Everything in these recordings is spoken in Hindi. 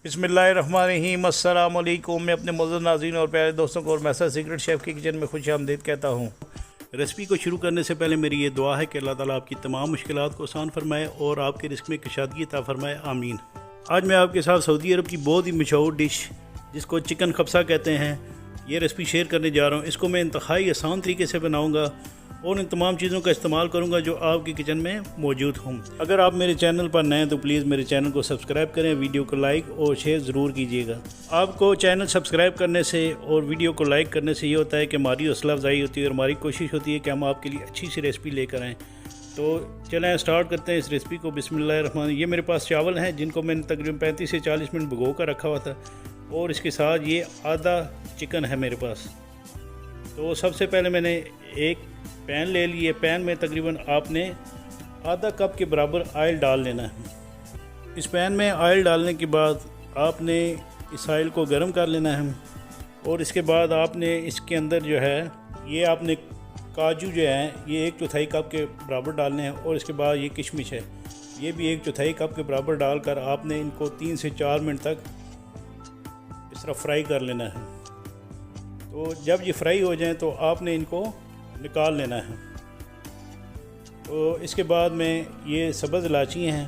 बिस्मिल्लाहिर्रहमानिर्रहीम। अस्सलाम वालेकुम। मैं अपने मौजूद नाज़रीन और प्यारे दोस्तों को और मैसर सीक्रेट शेफ़ की किचन में खुश आमदीद कहता हूँ। रेसिपी को शुरू करने से पहले मेरी ये दुआ है कि अल्लाह ताला आपकी तमाम मुश्किलात को आसान फरमाए और आपके रिस्क में कुशादगी अता फरमाए, आमीन। आज मैं आपके साथ सऊदी अरब की बहुत ही मशहूर डिश जिसको चिकन खब्सा कहते हैं, ये रेसिपी शेयर करने जा रहा हूँ। इसको मैं इंतहाई आसान तरीके से बनाऊँगा और इन तमाम चीज़ों का इस्तेमाल करूंगा जो आपकी किचन में मौजूद हों। अगर आप मेरे चैनल पर नए हैं तो प्लीज़ मेरे चैनल को सब्सक्राइब करें, वीडियो को लाइक और शेयर ज़रूर कीजिएगा। आपको चैनल सब्सक्राइब करने से और वीडियो को लाइक करने से ये होता है कि हमारी हौसला अफजाई होती है और हमारी कोशिश होती है कि हम आपके लिए अच्छी सी रेसिपी लेकर आएँ। तो चलें स्टार्ट करते हैं इस रेसिपी को। बिस्मिल्लाहिर्रहमान। ये मेरे पास चावल हैं जिनको मैंने तकरीबन 35 से 40 मिनट भिगो कर रखा हुआ था और इसके साथ ये आधा चिकन है मेरे पास। तो सबसे पहले मैंने एक पैन ले लिए। पैन में तकरीबन आपने आधा कप के बराबर ऑयल डाल लेना है। इस पैन में ऑयल डालने के बाद आपने इस ऑयल को गर्म कर लेना है और इसके बाद आपने इसके अंदर जो है ये आपने काजू जो हैं ये 1/4 कप के बराबर डालने हैं और इसके बाद ये किशमिश है ये भी 1/4 कप के बराबर डालकर आपने इनको 3 से 4 मिनट तक इस तरह फ्राई कर लेना है। तो जब ये फ्राई हो जाए तो आपने इनको निकाल लेना है। तो इसके बाद में ये सब्ज़ इलायची हैं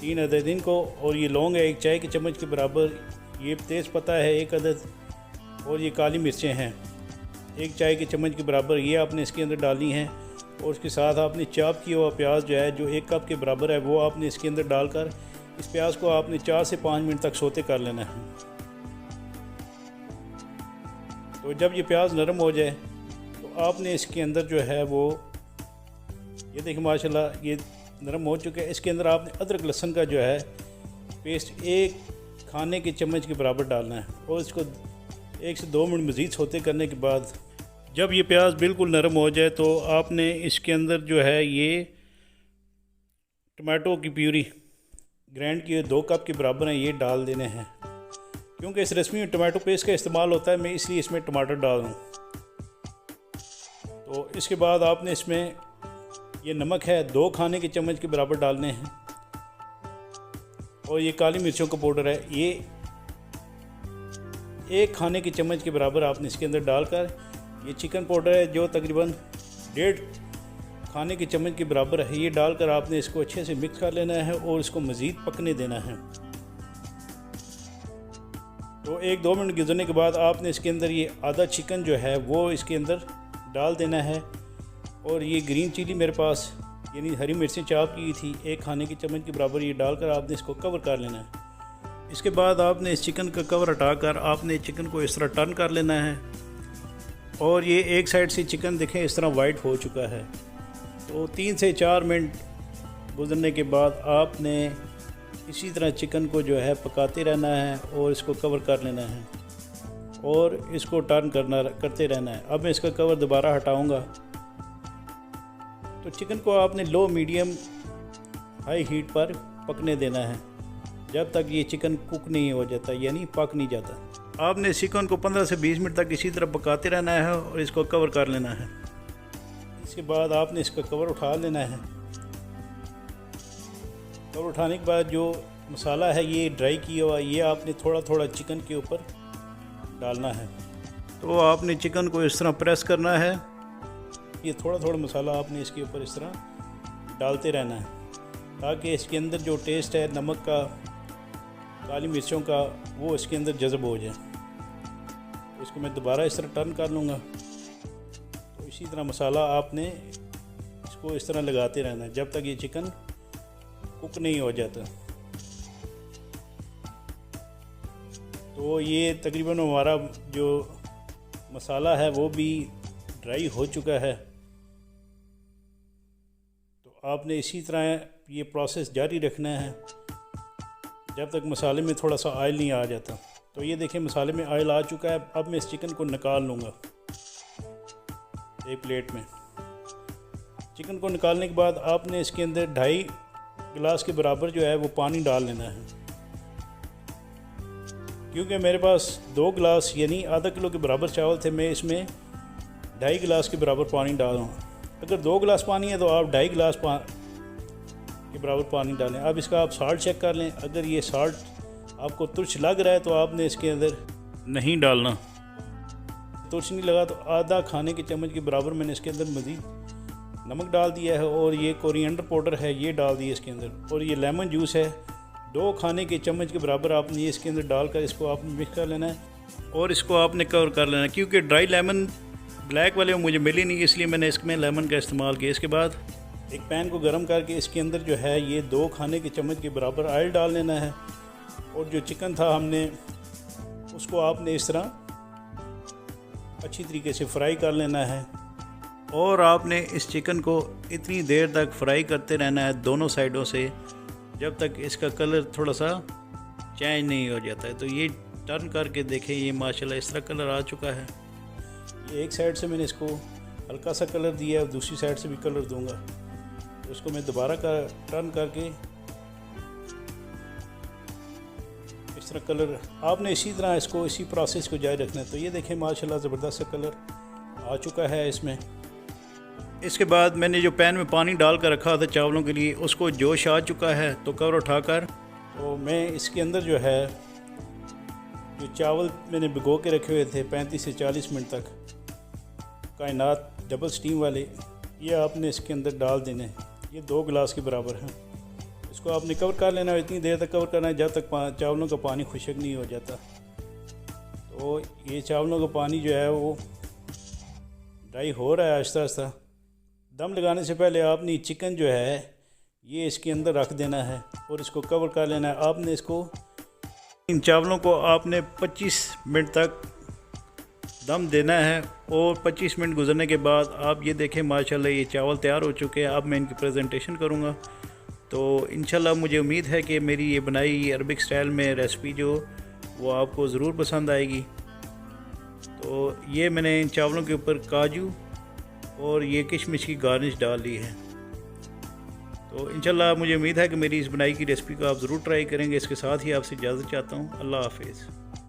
3 अदद इनको, और ये लौंग है 1 चाय के चम्मच के बराबर, ये तेज़ पत्ता है 1 अदद, और ये काली मिर्चें हैं 1 चाय के चम्मच के बराबर, ये आपने इसके अंदर डालनी है। और उसके साथ आपने चॉप किया हुआ प्याज जो है जो 1 कप के बराबर है वो आपने इसके अंदर डालकर इस प्याज को आपने 4 से 5 मिनट तक सोते कर लेना है। तो जब ये प्याज नरम हो जाए तो आपने इसके अंदर जो है वो ये देखिए माशाल्लाह ये नरम हो चुका है। इसके अंदर आपने अदरक लहसुन का जो है पेस्ट 1 खाने के चम्मच के बराबर डालना है और इसको 1 से 2 मिनट मज़ीद सोते करने के बाद जब ये प्याज बिल्कुल नरम हो जाए तो आपने इसके अंदर जो है ये टमाटो की प्यूरी ग्राइंड किए 2 कप के बराबर हैं ये डाल देने हैं। क्योंकि इस रेसिपी में टमाटो पेस्ट का इस्तेमाल होता है मैं इसलिए इसमें टमाटर डाल दूँ। तो इसके बाद आपने इसमें ये नमक है 2 खाने के चम्मच के बराबर डालने हैं और ये काली मिर्चों का पाउडर है ये 1 खाने के चम्मच के बराबर आपने इसके अंदर डालकर, ये चिकन पाउडर है जो तकरीबन 1.5 खाने के चम्मच के बराबर है ये डालकर आपने इसको अच्छे से मिक्स कर लेना है और इसको मज़ीद पकने देना है। तो 1-2 मिनट गुजरने के बाद आपने इसके अंदर ये आधा चिकन जो है वो इसके अंदर डाल देना है और ये ग्रीन चिली मेरे पास यानी हरी मिर्चें चॉप की थी 1 खाने के चम्मच के बराबर ये डालकर आपने इसको कवर कर लेना है। इसके बाद आपने इस चिकन का कवर हटाकर आपने चिकन को इस तरह टर्न कर लेना है और ये एक साइड से चिकन देखें इस तरह वाइट हो चुका है। तो 3 से 4 मिनट गुजरने के बाद आपने इसी तरह चिकन को जो है पकाते रहना है और इसको कवर कर लेना है और इसको टर्न करते रहना है। अब मैं इसका कवर दोबारा हटाऊंगा। तो चिकन को आपने लो मीडियम हाई हीट पर पकने देना है जब तक ये चिकन कुक नहीं हो जाता यानी पक नहीं जाता। आपने चिकन को 15 से 20 मिनट तक इसी तरह पकाते रहना है और इसको कवर कर लेना है। इसके बाद आपने इसका कवर उठा लेना है। कवर उठाने के बाद जो मसाला है ये ड्राई किया हुआ ये आपने थोड़ा थोड़ा चिकन के ऊपर डालना है। तो आपने चिकन को इस तरह प्रेस करना है, ये थोड़ा थोड़ा मसाला आपने इसके ऊपर इस तरह डालते रहना है ताकि इसके अंदर जो टेस्ट है नमक का काली मिर्चों का वो इसके अंदर जज़ब हो जाए। तो इसको मैं दोबारा इस तरह टर्न कर लूँगा। तो इसी तरह मसाला आपने इसको इस तरह लगाते रहना है जब तक ये चिकन कुक नहीं हो जाता। तो ये तकरीबन हमारा जो मसाला है वो भी ड्राई हो चुका है। तो आपने इसी तरह ये प्रोसेस जारी रखना है जब तक मसाले में थोड़ा सा ऑयल नहीं आ जाता। तो ये देखें मसाले में ऑयल आ चुका है। अब मैं इस चिकन को निकाल लूँगा एक प्लेट में। चिकन को निकालने के बाद आपने इसके अंदर 2.5 गिलास के बराबर जो है वो पानी डाल लेना है। क्योंकि मेरे पास 2 गिलास यानी आधा किलो के बराबर चावल थे, मैं इसमें 2.5 गिलास के बराबर पानी डाल रहा हूँ। अगर 2 गिलास पानी है तो आप 2.5 गिलास के बराबर पानी डालें। अब इसका आप साल्ट चेक कर लें। अगर ये साल्ट आपको तुर्च लग रहा है तो आपने इसके अंदर नहीं डालना। तुर्च नहीं लगा तो आधा खाने के चम्मच के बराबर मैंने इसके अंदर मज़ीद नमक डाल दिया है और ये कोरिएंडर पाउडर है ये डाल दिया इसके अंदर, और ये लेमन जूस है 2 खाने के चम्मच के बराबर आपने ये इसके अंदर डालकर इसको आपने मिक्स कर लेना है और इसको आपने कवर कर लेना है। क्योंकि ड्राई लेमन ब्लैक वाले मुझे मिली नहीं, इसलिए मैंने इसमें लेमन का इस्तेमाल किया। इसके बाद एक पैन को गर्म करके इसके अंदर जो है ये 2 खाने के चम्मच के बराबर ऑयल डाल लेना है, और जो चिकन था हमने उसको आपने इस तरह अच्छी तरीके से फ्राई कर लेना है, और आपने इस चिकन को इतनी देर तक फ्राई करते रहना है दोनों साइडों से जब तक इसका कलर थोड़ा सा चेंज नहीं हो जाता है। तो ये टर्न करके देखें, ये माशाल्लाह इस तरह कलर आ चुका है। ये एक साइड से मैंने इसको हल्का सा कलर दिया है, दूसरी साइड से भी कलर दूंगा। तो इसको मैं दोबारा टर्न करके इस तरह कलर आपने इसी तरह इसको इसी प्रोसेस को जारी रखना है। तो ये देखें माशाल्लाह ज़बरदस्त सा कलर आ चुका है इसमें। इसके बाद मैंने जो पैन में पानी डाल कर रखा था चावलों के लिए उसको जोश आ चुका है, तो कवर उठाकर तो मैं इसके अंदर जो है जो चावल मैंने भिगो के रखे हुए थे 35 से 40 मिनट तक कायनात डबल स्टीम वाले, ये आपने इसके अंदर डाल देने। ये 2 गिलास के बराबर हैं। इसको आपने कवर कर लेना है, इतनी देर तक कवर करना है जब तक चावलों का पानी खुशक नहीं हो जाता। तो ये चावलों का पानी जो है वो ड्राई हो रहा है आहिस्ता आहिस्ता। दम लगाने से पहले आपने चिकन जो है ये इसके अंदर रख देना है और इसको कवर कर लेना है। आपने इसको इन चावलों को आपने 25 मिनट तक दम देना है, और 25 मिनट गुजरने के बाद आप ये देखें माशाल्लाह ये चावल तैयार हो चुके हैं। अब मैं इनकी प्रेजेंटेशन करूँगा। तो इंशाल्लाह मुझे उम्मीद है कि मेरी ये बनाई ये अरबिक स्टाइल में रेसिपी जो वो आपको ज़रूर पसंद आएगी। तो ये मैंने इन चावलों के ऊपर काजू और ये किशमिश की गार्निश डाल ली है। तो इंशाल्लाह मुझे उम्मीद है कि मेरी इस बनाई की रेसिपी को आप ज़रूर ट्राई करेंगे। इसके साथ ही आपसे इजाज़त चाहता हूँ। अल्लाह हाफिज़।